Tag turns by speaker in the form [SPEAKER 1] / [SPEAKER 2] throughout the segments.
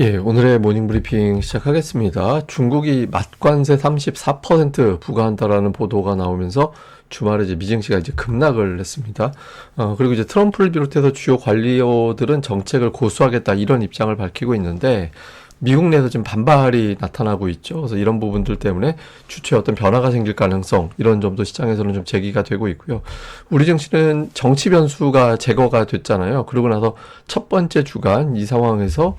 [SPEAKER 1] 예, 오늘의 모닝 브리핑 시작하겠습니다. 중국이 맞관세 34% 부과한다라는 보도가 나오면서 주말에 이제 미증시가 이제 급락을 했습니다. 그리고 이제 트럼프를 비롯해서 주요 관리들은 정책을 고수하겠다 이런 입장을 밝히고 있는데 미국 내에서 지금 반발이 나타나고 있죠. 그래서 이런 부분들 때문에 주초에 어떤 변화가 생길 가능성 이런 점도 시장에서는 좀 제기가 되고 있고요. 우리 증시는 정치 변수가 제거가 됐잖아요. 그러고 나서 첫 번째 주간 이 상황에서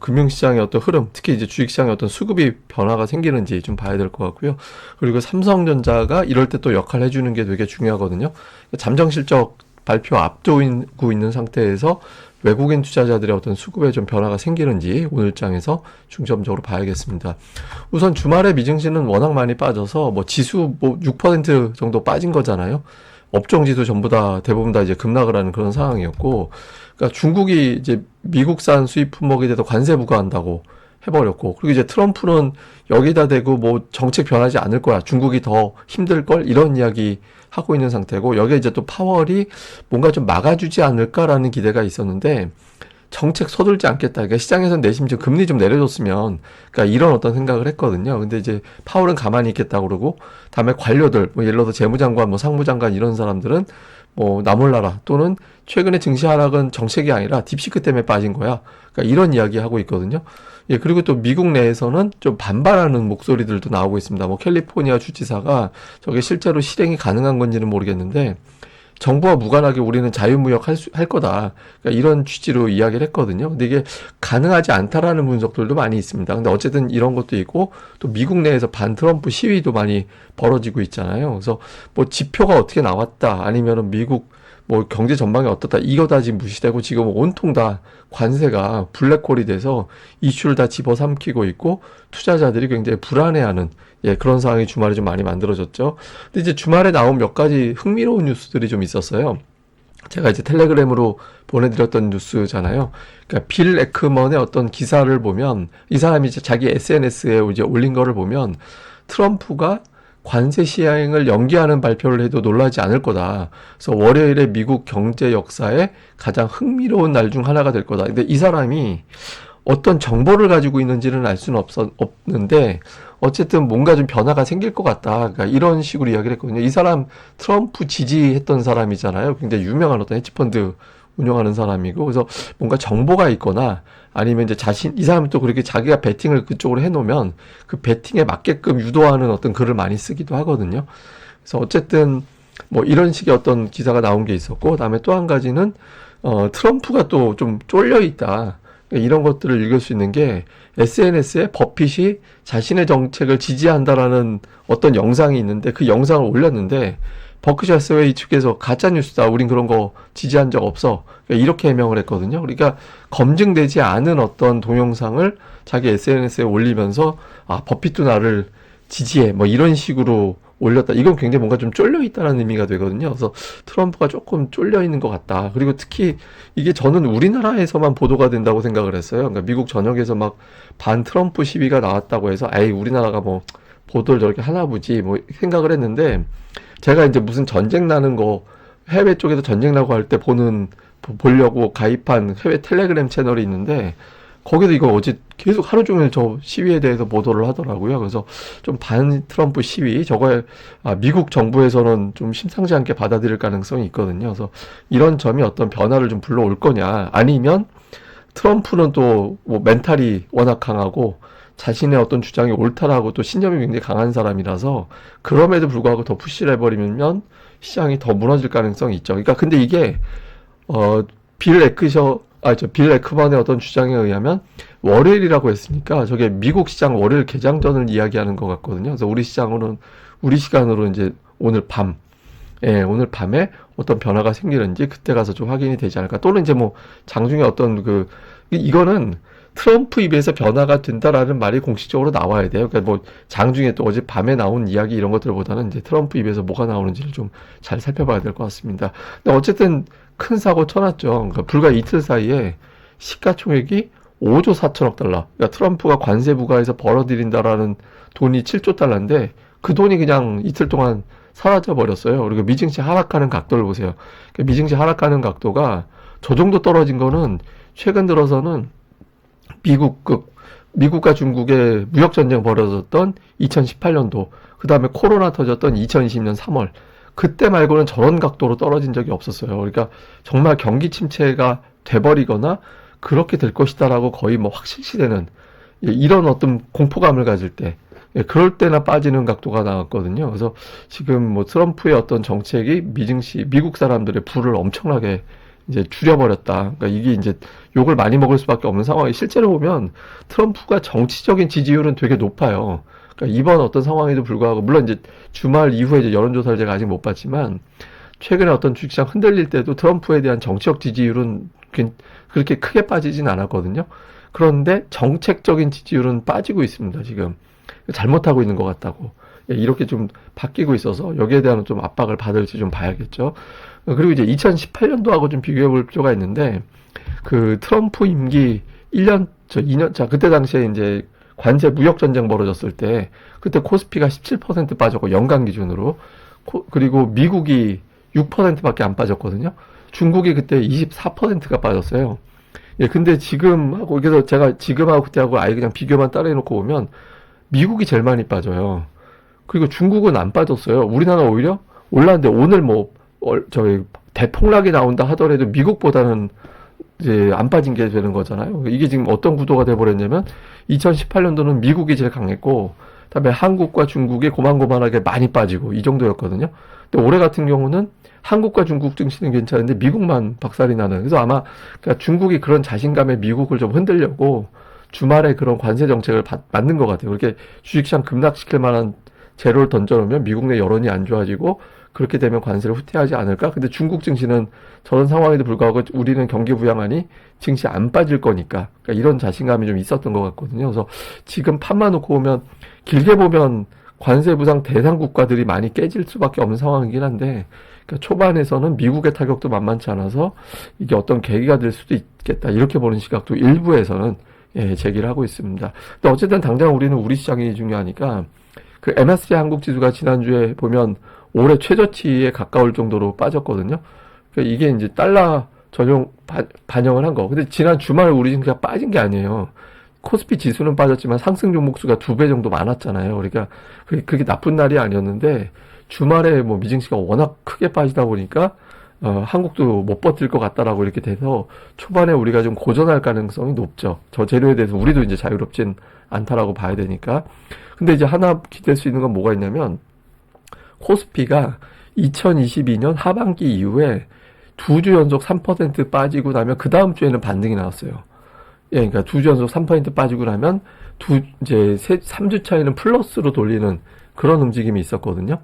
[SPEAKER 1] 금융시장의 어떤 흐름, 특히 이제 주식시장의 어떤 수급이 변화가 생기는지 좀 봐야 될 것 같고요. 그리고 삼성전자가 이럴 때 또 역할을 해주는 게 되게 중요하거든요. 잠정 실적 발표 앞두고 있는 상태에서 외국인 투자자들의 어떤 수급에 좀 변화가 생기는지 오늘장에서 중점적으로 봐야겠습니다. 우선 주말에 미증시는 워낙 많이 빠져서 뭐 지수 뭐 6% 정도 빠진 거잖아요. 업종 지수 전부 다 대부분 다 이제 급락을 하는 그런 상황이었고, 그러니까 중국이 이제 미국산 수입 품목에 대해서 관세 부과한다고 해버렸고, 그리고 이제 트럼프는 여기다 대고 뭐 정책 변하지 않을 거야, 중국이 더 힘들 걸 이런 이야기 하고 있는 상태고, 여기에 이제 또 파월이 뭔가 좀 막아주지 않을까라는 기대가 있었는데 정책 서둘지 않겠다. 그러니까 시장에서는 내심 지금 금리 좀 내려줬으면, 그러니까 이런 어떤 생각을 했거든요. 근데 이제 파월은 가만히 있겠다 그러고, 다음에 관료들, 뭐 예를 들어서 재무장관, 뭐 상무장관 이런 사람들은 뭐 나몰라라 또는 최근에 증시 하락은 정책이 아니라 딥시크 때문에 빠진 거야. 그러니까 이런 이야기 하고 있거든요. 예, 그리고 또 미국 내에서는 좀 반발하는 목소리들도 나오고 있습니다. 뭐 캘리포니아 주지사가 저게 실제로 실행이 가능한 건지는 모르겠는데 정부와 무관하게 우리는 자유무역 할 거다. 그러니까 이런 취지로 이야기를 했거든요. 근데 이게 가능하지 않다라는 분석들도 많이 있습니다. 근데 어쨌든 이런 것도 있고 또 미국 내에서 반 트럼프 시위도 많이 벌어지고 있잖아요. 그래서 뭐 지표가 어떻게 나왔다 아니면은 미국 뭐 경제 전망이 어떻다 이거 다 지금 무시되고 지금 온통 다 관세가 블랙홀이 돼서 이슈를 다 집어삼키고 있고 투자자들이 굉장히 불안해하는 그런 상황이 주말에 좀 많이 만들어졌죠. 근데 이제 주말에 나온 몇 가지 흥미로운 뉴스들이 좀 있었어요. 제가 이제 텔레그램으로 보내드렸던 뉴스잖아요. 그러니까 빌 에크먼의 어떤 기사를 보면 이 사람이 이제 자기 SNS에 이제 올린 거를 보면 트럼프가 관세 시행을 연기하는 발표를 해도 놀라지 않을 거다. 그래서 월요일에 미국 경제 역사에 가장 흥미로운 날 중 하나가 될 거다. 근데 이 사람이 어떤 정보를 가지고 있는지는 알 수는 없는데 어쨌든 뭔가 좀 변화가 생길 것 같다. 그러니까 이런 식으로 이야기를 했거든요. 이 사람 트럼프 지지했던 사람이잖아요. 굉장히 유명한 어떤 헤지펀드 운영하는 사람이고, 그래서 뭔가 정보가 있거나 아니면 이제 이 사람은 또 그렇게 자기가 베팅을 그쪽으로 해놓으면 그 베팅에 맞게끔 유도하는 어떤 글을 많이 쓰기도 하거든요. 그래서 어쨌든 뭐 이런 식의 어떤 기사가 나온 게 있었고, 그다음에 또 한 가지는 트럼프가 또 좀 쫄려 있다. 이런 것들을 읽을 수 있는 게 SNS에 버핏이 자신의 정책을 지지한다라는 어떤 영상이 있는데 그 영상을 올렸는데 버크셔 해서웨이 측에서 가짜뉴스다. 우린 그런 거 지지한 적 없어. 이렇게 해명을 했거든요. 그러니까 검증되지 않은 어떤 동영상을 자기 SNS에 올리면서 버핏도 나를 지지해. 뭐 이런 식으로 올렸다. 이건 굉장히 뭔가 좀 쫄려 있다는 의미가 되거든요. 그래서 트럼프가 조금 쫄려 있는 것 같다. 그리고 특히 이게 저는 우리나라에서만 보도가 된다고 생각을 했어요. 그러니까 미국 전역에서 막 반 트럼프 시위가 나왔다고 해서 에이 우리나라가 뭐 보도를 저렇게 하나 보지 뭐 생각을 했는데 제가 이제 무슨 전쟁 나는 거 해외 쪽에서 전쟁 나고 할 때 보려고 가입한 해외 텔레그램 채널이 있는데 거기서 이거 어제 계속 하루 종일 저 시위에 대해서 보도를 하더라고요. 그래서 좀 반 트럼프 시위, 저거에 미국 정부에서는 좀 심상치 않게 받아들일 가능성이 있거든요. 그래서 이런 점이 어떤 변화를 좀 불러올 거냐, 아니면 트럼프는 또 뭐 멘탈이 워낙 강하고 자신의 어떤 주장이 옳다라고 또 신념이 굉장히 강한 사람이라서 그럼에도 불구하고 더 푸시를 해버리면 시장이 더 무너질 가능성이 있죠. 그러니까 근데 이게 빌 에크먼의 어떤 주장에 의하면 월요일이라고 했으니까 저게 미국 시장 월요일 개장전을 이야기하는 것 같거든요. 그래서 우리 시간으로 이제 오늘 밤에 어떤 변화가 생기는지 그때 가서 좀 확인이 되지 않을까. 또는 이제 뭐 장중에 어떤 이거는 트럼프 입에서 변화가 된다라는 말이 공식적으로 나와야 돼요. 그러니까 뭐 장중에 또 어제 밤에 나온 이야기 이런 것들보다는 이제 트럼프 입에서 뭐가 나오는지를 좀 잘 살펴봐야 될 것 같습니다. 근데 어쨌든 큰 사고 쳐놨죠. 그러니까 불과 이틀 사이에 시가총액이 5조 4천억 달러. 그러니까 트럼프가 관세 부과해서 벌어들인다라는 돈이 7조 달러인데 그 돈이 그냥 이틀 동안 사라져 버렸어요. 그리고 미증시 하락하는 각도를 보세요. 그러니까 미증시 하락하는 각도가 저 정도 떨어진 거는 최근 들어서는 미국과 중국의 무역전쟁 벌어졌던 2018년도, 그 다음에 코로나 터졌던 2020년 3월, 그때 말고는 저런 각도로 떨어진 적이 없었어요. 그러니까 정말 경기 침체가 돼버리거나 그렇게 될 것이다라고 거의 뭐 확실시되는 이런 어떤 공포감을 가질 때, 그럴 때나 빠지는 각도가 나왔거든요. 그래서 지금 뭐 트럼프의 어떤 정책이 미국 사람들의 부를 엄청나게 이제 줄여버렸다. 그러니까 이게 이제 욕을 많이 먹을 수밖에 없는 상황이, 실제로 보면 트럼프가 정치적인 지지율은 되게 높아요. 그러니까 이번 어떤 상황에도 불구하고, 물론 이제 주말 이후에 이제 여론조사를 제가 아직 못 봤지만, 최근에 어떤 주식시장 흔들릴 때도 트럼프에 대한 정치적 지지율은 그렇게 크게 빠지진 않았거든요. 그런데 정책적인 지지율은 빠지고 있습니다, 지금. 잘못하고 있는 것 같다고. 이렇게 좀 바뀌고 있어서 여기에 대한 좀 압박을 받을지 좀 봐야겠죠. 그리고 이제 2018년도하고 좀 비교해 볼 필요가 있는데, 그 트럼프 임기 2년, 자, 그때 당시에 이제 관세 무역 전쟁 벌어졌을 때, 그때 코스피가 17% 빠졌고, 연간 기준으로. 그리고 미국이 6%밖에 안 빠졌거든요. 중국이 그때 24%가 빠졌어요. 예, 근데 지금하고, 그래서 제가 지금하고 그때하고 아예 그냥 비교만 따라 해놓고 보면, 미국이 제일 많이 빠져요. 그리고 중국은 안 빠졌어요. 우리나라 오히려 올랐는데, 오늘 뭐, 저희 대폭락이 나온다 하더라도 미국보다는 이제 안 빠진 게 되는 거잖아요. 이게 지금 어떤 구도가 돼버렸냐면, 2018년도는 미국이 제일 강했고, 그다음에 한국과 중국이 고만고만하게 많이 빠지고, 이 정도였거든요. 근데 올해 같은 경우는 한국과 중국 증시는 괜찮은데 미국만 박살이 나는. 그래서 아마 그러니까 중국이 그런 자신감에 미국을 좀 흔들려고 주말에 그런 관세 정책을 만든 것 같아요. 그렇게 주식시장 급락시킬 만한 재료를 던져놓으면 미국 내 여론이 안 좋아지고, 그렇게 되면 관세를 후퇴하지 않을까? 근데 중국 증시는 저런 상황에도 불구하고 우리는 경기 부양하니 증시 안 빠질 거니까, 그러니까 이런 자신감이 좀 있었던 것 같거든요. 그래서 지금 판만 놓고 보면, 길게 보면 관세 부상 대상 국가들이 많이 깨질 수밖에 없는 상황이긴 한데, 그러니까 초반에서는 미국의 타격도 만만치 않아서 이게 어떤 계기가 될 수도 있겠다, 이렇게 보는 시각도 일부에서는 제기를 하고 있습니다. 근데 어쨌든 당장 우리는 우리 시장이 중요하니까, 그 MSCI 한국 지수가 지난주에 보면 올해 최저치에 가까울 정도로 빠졌거든요. 그러니까 이게 이제 달러 전용 반영을 한 거. 근데 지난 주말에 우리 증시가 빠진 게 아니에요. 코스피 지수는 빠졌지만 상승 종목 수가 2배 정도 많았잖아요. 그러니까 그게 나쁜 날이 아니었는데, 주말에 뭐 미증시가 워낙 크게 빠지다 보니까 한국도 못 버틸 것 같다라고 이렇게 돼서 초반에 우리가 좀 고전할 가능성이 높죠. 저 재료에 대해서 우리도 이제 자유롭진 않다라고 봐야 되니까. 근데 이제 하나 기댈 수 있는 건 뭐가 있냐면, 코스피가 2022년 하반기 이후에 2주 연속 3% 빠지고 나면 그 다음 주에는 반등이 나왔어요. 예, 그러니까 2주 연속 3% 빠지고 나면 이제 3주 차이는 플러스로 돌리는 그런 움직임이 있었거든요.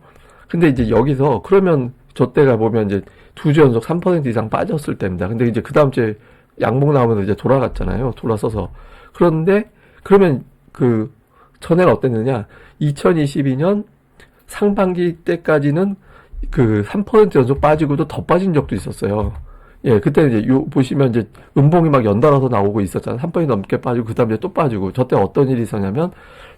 [SPEAKER 1] 근데 이제 여기서 그러면 저 때가 보면 이제 2주 연속 3% 이상 빠졌을 때입니다. 근데 이제 그 다음 주에 양봉 나오면서 이제 돌아갔잖아요. 돌아서서. 그런데 그러면 그 전에는 어땠느냐? 2022년 상반기 때까지는 그 3% 연속 빠지고도 더 빠진 적도 있었어요. 예, 그때 이제 보시면 이제 음봉이 막 연달아서 나오고 있었잖아요. 3% 넘게 빠지고, 그 다음에 또 빠지고. 저때 어떤 일이 있었냐면,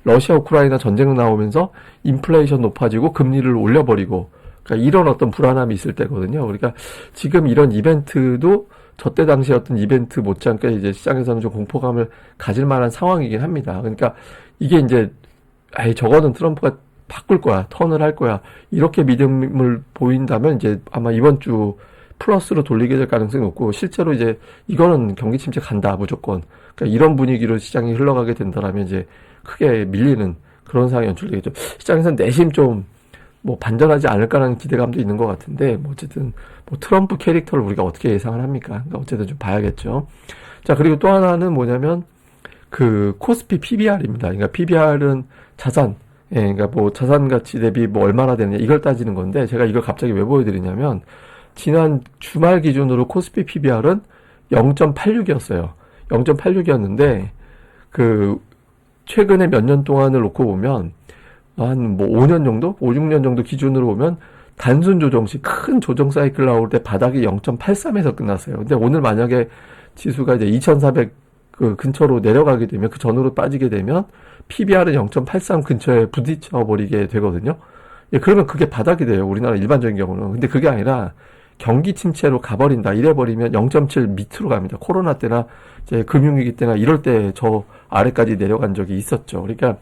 [SPEAKER 1] 러시아 우크라이나 전쟁 나오면서 인플레이션 높아지고 금리를 올려버리고, 그러니까 이런 어떤 불안함이 있을 때거든요. 그러니까 지금 이런 이벤트도 저때 당시 어떤 이벤트 못지않게 이제 시장에서는 좀 공포감을 가질 만한 상황이긴 합니다. 그러니까 이게 이제, 저거는 트럼프가 바꿀 거야, 턴을 할 거야, 이렇게 믿음을 보인다면 이제 아마 이번 주 플러스로 돌리게 될 가능성이 높고, 실제로 이제 이거는 경기 침체 간다 무조건, 그러니까 이런 분위기로 시장이 흘러가게 된다라면 이제 크게 밀리는 그런 상황이 연출되겠죠. 시장에서는 내심 좀 뭐 반전하지 않을까라는 기대감도 있는 것 같은데, 뭐 어쨌든 뭐 트럼프 캐릭터를 우리가 어떻게 예상을 합니까? 그러니까 어쨌든 좀 봐야겠죠. 자, 그리고 또 하나는 뭐냐면 그 코스피 PBR입니다. 그러니까 PBR은 자산, 그러니까 뭐 자산 가치 대비 뭐 얼마나 되느냐 이걸 따지는 건데, 제가 이걸 갑자기 왜 보여드리냐면, 지난 주말 기준으로 코스피 PBR은 0.86이었어요. 0.86이었는데, 그, 최근에 몇 년 동안을 놓고 보면, 한 뭐 5년 정도? 5, 6년 정도 기준으로 보면, 단순 조정 시 큰 조정 사이클 나올 때 바닥이 0.83에서 끝났어요. 근데 오늘 만약에 지수가 이제 2400 그 근처로 내려가게 되면, 그 전으로 빠지게 되면, PBR은 0.83 근처에 부딪혀 버리게 되거든요. 예, 그러면 그게 바닥이 돼요. 우리나라 일반적인 경우는. 근데 그게 아니라, 경기 침체로 가버린다. 이래버리면 0.7 밑으로 갑니다. 코로나 때나 이제 금융위기 때나 이럴 때 저 아래까지 내려간 적이 있었죠. 그러니까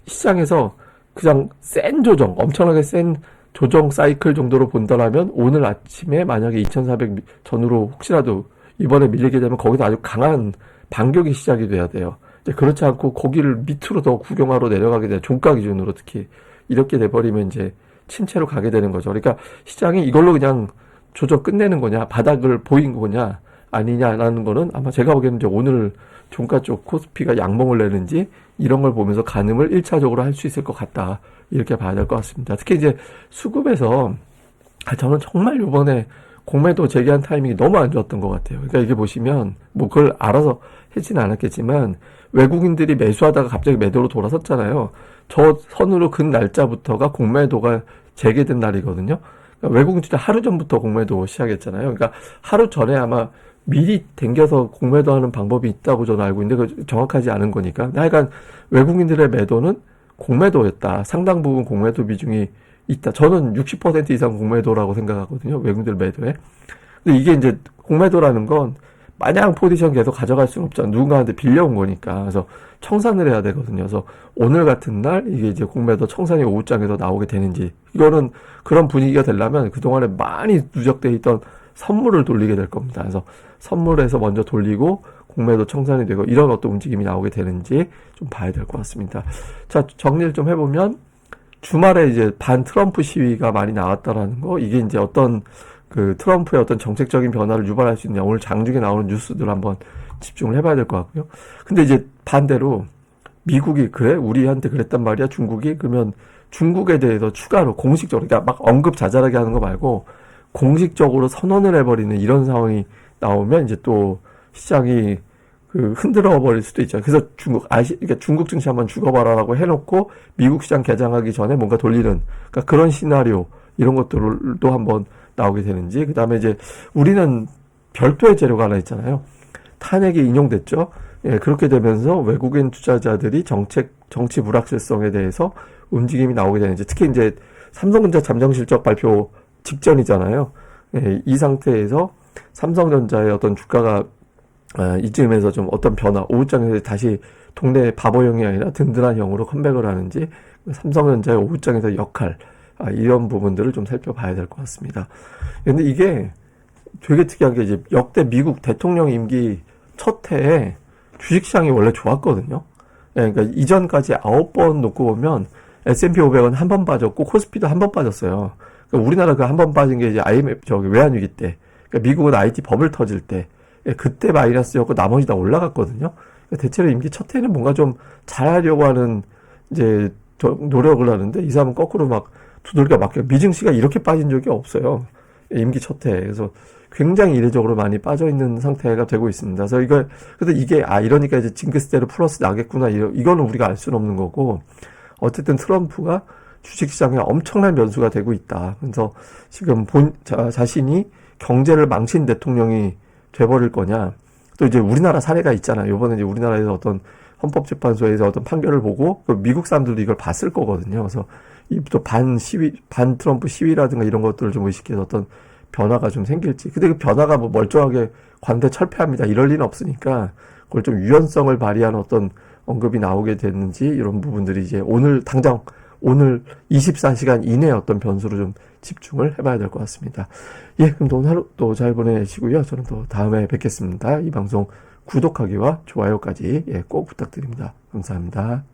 [SPEAKER 1] 시장에서 그냥 센 조정, 엄청나게 센 조정 사이클 정도로 본다라면 오늘 아침에 만약에 2400 전후로 혹시라도 이번에 밀리게 되면 거기서 아주 강한 반격이 시작이 돼야 돼요. 이제 그렇지 않고 거기를 밑으로 더 구경하러 내려가게 돼요. 종가 기준으로 특히 이렇게 돼버리면 이제 침체로 가게 되는 거죠. 그러니까 시장이 이걸로 그냥 조정 끝내는 거냐, 바닥을 보인 거냐 아니냐라는 거는 아마 제가 보기에는 이제 오늘 종가 쪽 코스피가 양봉을 내는지 이런 걸 보면서 가늠을 1차적으로 할 수 있을 것 같다. 이렇게 봐야 될 것 같습니다. 특히 이제 수급에서 저는 정말 요번에 공매도 재개한 타이밍이 너무 안 좋았던 것 같아요. 그러니까 이게 보시면 뭐 그걸 알아서 하지는 않았겠지만 외국인들이 매수하다가 갑자기 매도로 돌아섰잖아요. 저 선으로 근 날짜부터가 공매도가 재개된 날이거든요. 그러니까 외국인들이 하루 전부터 공매도 시작했잖아요. 그러니까 하루 전에 아마 미리 당겨서 공매도하는 방법이 있다고 저는 알고 있는데 그 정확하지 않은 거니까. 하여간 외국인들의 매도는 공매도였다. 상당 부분 공매도 비중이 있다. 저는 60% 이상 공매도라고 생각하거든요. 외국인들 매도에. 근데 이게 이제 공매도라는 건 마냥 포지션 계속 가져갈 수는 없잖아. 누군가한테 빌려온 거니까. 그래서 청산을 해야 되거든요. 그래서 오늘 같은 날 이게 이제 공매도 청산이 오후장에서 나오게 되는지 이거는 그런 분위기가 되려면 그동안에 많이 누적돼 있던 선물을 돌리게 될 겁니다. 그래서 선물에서 먼저 돌리고 공매도 청산이 되고 이런 어떤 움직임이 나오게 되는지 좀 봐야 될 것 같습니다. 자, 정리를 좀 해보면 주말에 이제 반 트럼프 시위가 많이 나왔다라는 거, 이게 이제 어떤 그 트럼프의 어떤 정책적인 변화를 유발할 수 있냐, 오늘 장중에 나오는 뉴스들 한번 집중을 해봐야 될 것 같고요. 근데 이제 반대로 미국이 그래? 우리한테 그랬단 말이야? 중국이? 그러면 중국에 대해서 추가로 공식적으로, 그러니까 막 언급자잘하게 하는 거 말고 공식적으로 선언을 해버리는 이런 상황이 나오면 이제 또 시장이 그 흔들어 버릴 수도 있죠. 그래서 그러니까 중국 증시 한번 죽어봐라라고 해놓고 미국 시장 개장하기 전에 뭔가 돌리는, 그러니까 그런 시나리오 이런 것들도 한번 나오게 되는지. 그 다음에 이제 우리는 별도의 재료가 하나 있잖아요. 탄핵이 인용됐죠. 예, 그렇게 되면서 외국인 투자자들이 정치 불확실성에 대해서 움직임이 나오게 되는지. 특히 이제 삼성전자 잠정 실적 발표 직전이잖아요. 예, 이 상태에서 삼성전자의 어떤 주가가 이쯤에서 좀 어떤 변화, 오후장에서 다시 동네 바보형이 아니라 든든한 형으로 컴백을 하는지, 삼성전자의 오후장에서 역할, 이런 부분들을 좀 살펴봐야 될 것 같습니다. 근데 이게 되게 특이한 게 이제 역대 미국 대통령 임기 첫 해에 주식시장이 원래 좋았거든요. 예, 그러니까 이전까지 9번 놓고 보면 S&P 500은 한 번 빠졌고 코스피도 한 번 빠졌어요. 그러니까 우리나라 그 한 번 빠진 게 이제 IMF, 외환위기 때, 그러니까 미국은 IT 버블 터질 때, 그때 마이너스였고 나머지 다 올라갔거든요. 그러니까 대체로 임기 첫 해는 뭔가 좀 잘하려고 하는 이제 노력을 하는데 이 사람은 거꾸로 막 두들겨 맞게, 미증시가 이렇게 빠진 적이 없어요. 임기 첫 해. 그래서 굉장히 이례적으로 많이 빠져 있는 상태가 되고 있습니다. 그래서 이게 이러니까 이제 징크스대로 플러스 나겠구나. 이거는 우리가 알 수는 없는 거고, 어쨌든 트럼프가 주식시장에 엄청난 변수가 되고 있다. 그래서 지금 자신이 경제를 망친 대통령이 돼버릴 거냐. 또 이제 우리나라 사례가 있잖아요. 이번에 이제 우리나라에서 어떤 헌법재판소에서 어떤 판결을 보고 미국 사람들도 이걸 봤을 거거든요. 그래서 또 반 트럼프 시위라든가 이런 것들을 좀 의식해서 어떤 변화가 좀 생길지. 근데 그 변화가 뭐 멀쩡하게 관대 철폐합니다. 이럴 리는 없으니까 그걸 좀 유연성을 발휘하는 어떤 언급이 나오게 됐는지 이런 부분들이 이제 오늘 24시간 이내에 어떤 변수로 좀 집중을 해봐야 될 것 같습니다. 예, 그럼 또 오늘 하루 또 잘 보내시고요. 저는 또 다음에 뵙겠습니다. 이 방송 구독하기와 좋아요까지 꼭 부탁드립니다. 감사합니다.